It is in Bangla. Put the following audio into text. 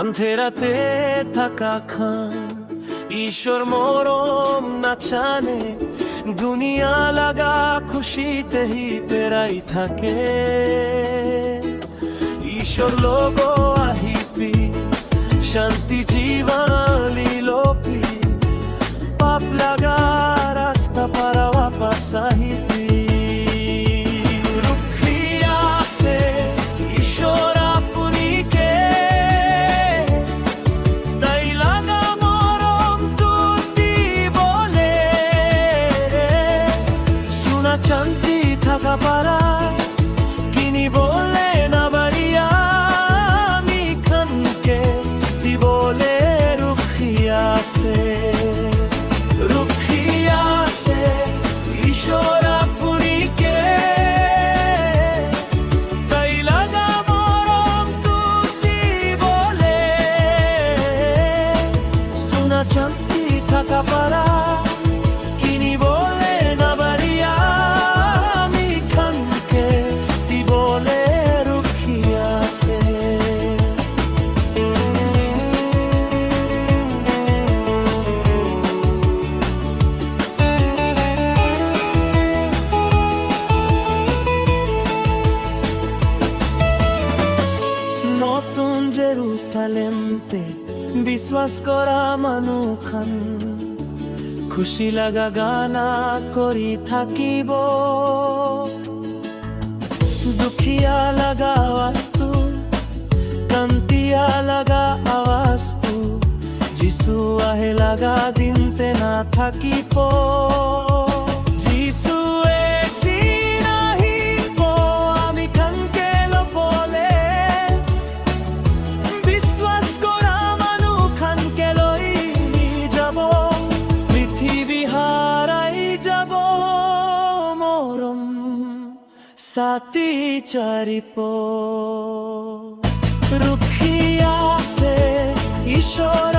আন্ধেরাতে থাকা খান ঈশ্বর মরম না জানে, দুনিয়া লাগা খুশিতে হি পেরাই থাকে। ঈশ্বর লোক আহিপি শান্তি জীবন লোপি, পাপ লাগা রাস্তা পারা वापस আহিপি। শান্তি থাকা পারা কিনি বলে না বাড়িয়া, আমি খানকে দি বলে রুখিয়াছে রুখিয়াছে ঈশ্বর আপুনিকে, তাই লাগা মরম তুতি বলে সোনা শান্তি থাকা পারা কিনি বলে না বাড়িয়া, নতুন জেরুসালেমতে বিশ্বাস করা মানুখান খুশি লাগা গানা করি থাকিব, দুখিয়া লাগা আওয়াজটো কান্তিয়া লাগা আওয়াজটো যিশু আহে লাগা দিনতে না থাকিব। যিশু একদিন আহিব আমি খানকে লপলে, বিশ্বাস করা মানুহ খানকে লৈ যাব, পৃথিৱী হাৰাই যাব মৰম সাথী চারিপ। রুখিয়াছে ঈশ্বর